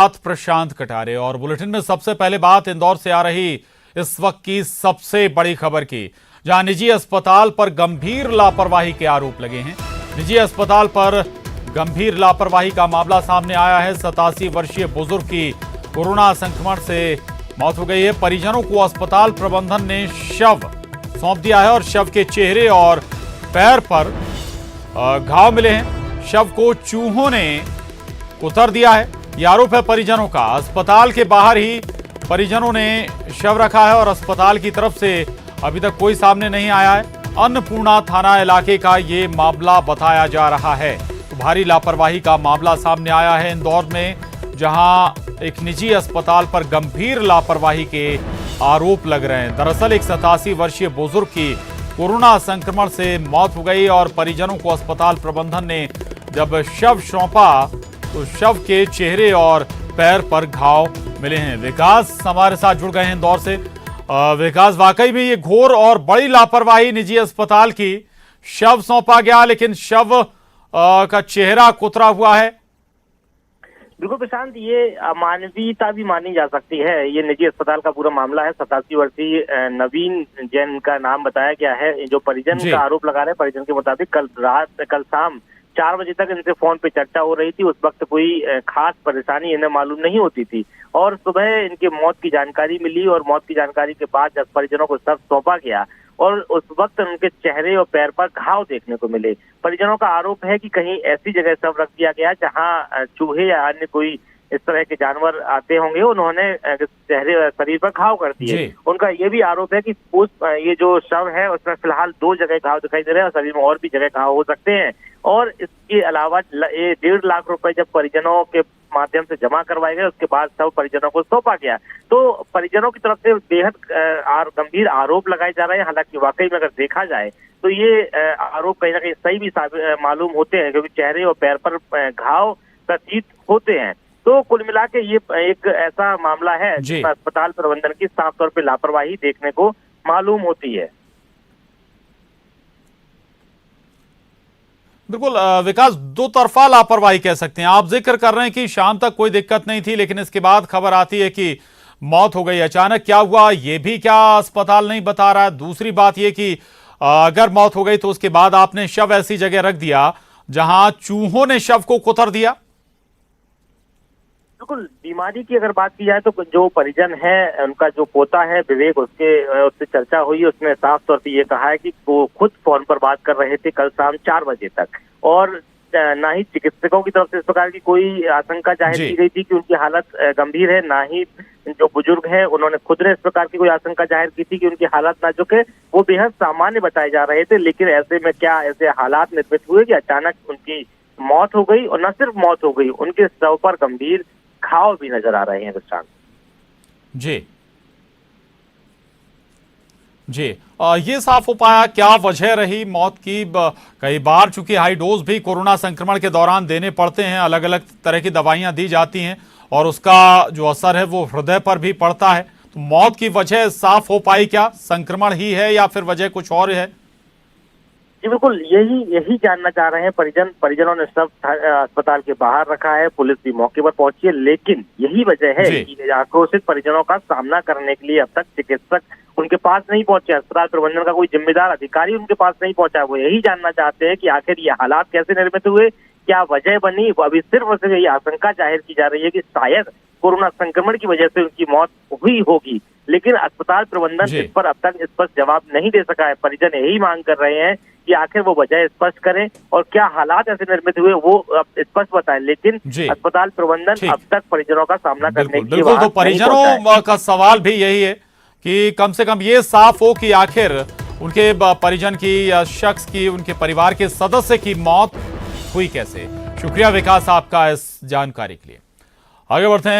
प्रशांत कटारे और बुलेटिन में सबसे पहले बात इंदौर से आ रही इस वक्त की सबसे बड़ी खबर की, जहां निजी अस्पताल पर गंभीर लापरवाही के आरोप लगे हैं। निजी अस्पताल पर गंभीर लापरवाही का मामला सामने आया है। 87 वर्षीय बुजुर्ग की कोरोना संक्रमण से मौत हो गई है। परिजनों को अस्पताल प्रबंधन ने शव सौंप दिया है और शव के चेहरे और पैर पर घाव मिले हैं। शव को चूहों ने उतर दिया है, ये आरोप है परिजनों का। अस्पताल के बाहर ही परिजनों ने शव रखा है और अस्पताल की तरफ से अभी तक कोई सामने नहीं आया है। अन्नपूर्णा थाना इलाके का ये मामला बताया जा रहा है। तो भारी लापरवाही का मामला सामने आया है इंदौर में, जहां एक निजी अस्पताल पर गंभीर लापरवाही के आरोप लग रहे हैं। दरअसल एक 87 वर्षीय बुजुर्ग की कोरोना संक्रमण से मौत हो गई और परिजनों को अस्पताल प्रबंधन ने जब शव सौंपा तो शव के चेहरे और पैर पर घाव मिले हैं। विकास हमारे साथ जुड़ गए हैं इंदौर से। विकास, वाकई में ये घोर और बड़ी लापरवाही निजी अस्पताल की। शव सौंपा गया लेकिन शव का चेहरा कुतरा हुआ है। बिल्कुल प्रशांत, ये अमानवीयता भी मानी जा सकती है। ये निजी अस्पताल का पूरा मामला है। 87 वर्षीय नवीन जैन का नाम बताया गया है। जो परिजन का आरोप लगा रहे हैं, परिजन के मुताबिक कल शाम 4 बजे तक इनसे फोन पे चर्चा हो रही थी। उस वक्त कोई खास परेशानी इन्हें मालूम नहीं होती थी और सुबह इनके मौत की जानकारी मिली और मौत की जानकारी के बाद जब परिजनों को शव सौंपा गया और उस वक्त उनके चेहरे और पैर पर घाव देखने को मिले। परिजनों का आरोप है कि कहीं ऐसी जगह शव रख दिया गया जहां चूहे या अन्य कोई इस तरह के जानवर आते होंगे, उन्होंने चेहरे शरीर पर घाव कर दिए। उनका ये भी आरोप है कि ये जो शव है उसमें फिलहाल 2 जगह घाव दिखाई दे रहे हैं और शरीर में और भी जगह घाव हो सकते हैं। और इसके अलावा 1.5 लाख रुपए जब परिजनों के माध्यम से जमा करवाए गए, उसके बाद सब परिजनों को सौंपा गया। तो परिजनों की तरफ से बेहद गंभीर आरोप लगाए जा रहे हैं। हालांकि वाकई में अगर देखा जाए तो ये आरोप कहीं ना कहीं सही भी मालूम होते हैं, क्योंकि चेहरे और पैर पर घाव प्रतीत होते हैं। तो कुल मिला के ये एक ऐसा मामला है जिसमें अस्पताल प्रबंधन की साफ तौर पे लापरवाही देखने को मालूम होती है। बिल्कुल विकास, 2 तरफा लापरवाही कह सकते हैं। आप जिक्र कर रहे हैं कि शाम तक कोई दिक्कत नहीं थी, लेकिन इसके बाद खबर आती है कि मौत हो गई। अचानक क्या हुआ ये भी क्या अस्पताल नहीं बता रहा है। दूसरी बात ये कि अगर मौत हो गई तो उसके बाद आपने शव ऐसी जगह रख दिया जहां चूहों ने शव को कुतर दिया। बिल्कुल, बीमारी की अगर बात की जाए तो जो परिजन है, उनका जो पोता है विवेक, उससे चर्चा हुई। उसने साफ तौर पे ये कहा है कि वो खुद फोन पर बात कर रहे थे कल शाम 4 बजे तक और ना ही चिकित्सकों की तरफ से इस प्रकार की कोई आशंका जाहिर की गई थी कि उनकी हालत गंभीर है, ना ही जो बुजुर्ग है उन्होंने खुद ने इस प्रकार की कोई आशंका जाहिर की थी कि उनकी हालत नाजुक है। वो बेहद सामान्य बताए जा रहे थे। लेकिन ऐसे में क्या ऐसे हालात निर्मित हुए कि अचानक उनकी मौत हो गई और न सिर्फ मौत हो गई, उनके शव पर गंभीर घाव भी नजर आ रहे हैं प्रशांत। जी, ये साफ हो पाया क्या वजह रही मौत की। कई बार चूंकि हाई डोज भी कोरोना संक्रमण के दौरान देने पड़ते हैं, अलग अलग तरह की दवाइयां दी जाती हैं और उसका जो असर है वो हृदय पर भी पड़ता है। तो मौत की वजह साफ हो पाई क्या, संक्रमण ही है या फिर वजह कुछ और है? जी बिल्कुल, यही जानना चाह रहे हैं परिजनों ने सब अस्पताल के बाहर रखा है। पुलिस भी मौके पर पहुंची है, लेकिन यही वजह है कि आक्रोशित परिजनों का सामना करने के लिए अब तक चिकित्सक उनके पास नहीं पहुंचे। अस्पताल प्रबंधन का कोई जिम्मेदार अधिकारी उनके पास नहीं पहुंचा। वो यही जानना चाहते हैं कि आखिर ये हालात कैसे निर्मित हुए, क्या वजह बनी। अभी सिर्फ यही आशंका जाहिर की जा रही है कि शायद कोरोना संक्रमण की वजह से उनकी मौत हुई होगी, लेकिन अस्पताल प्रबंधन इस पर अब तक स्पष्ट जवाब नहीं दे सका है। परिजन यही मांग कर रहे हैं कि आखिर वो वजह स्पष्ट करें और क्या हालात ऐसे निर्मित हुए वो अब स्पष्ट बताएं। लेकिन अस्पताल प्रबंधन अब तक परिजनों का सामना करने की तो परिजनों का सवाल भी यही है कि कम से कम ये साफ हो कि आखिर उनके परिजन की या शख्स की, उनके परिवार के सदस्य की मौत हुई कैसे। शुक्रिया विकास आपका इस जानकारी के लिए। आगे बढ़ते हैं।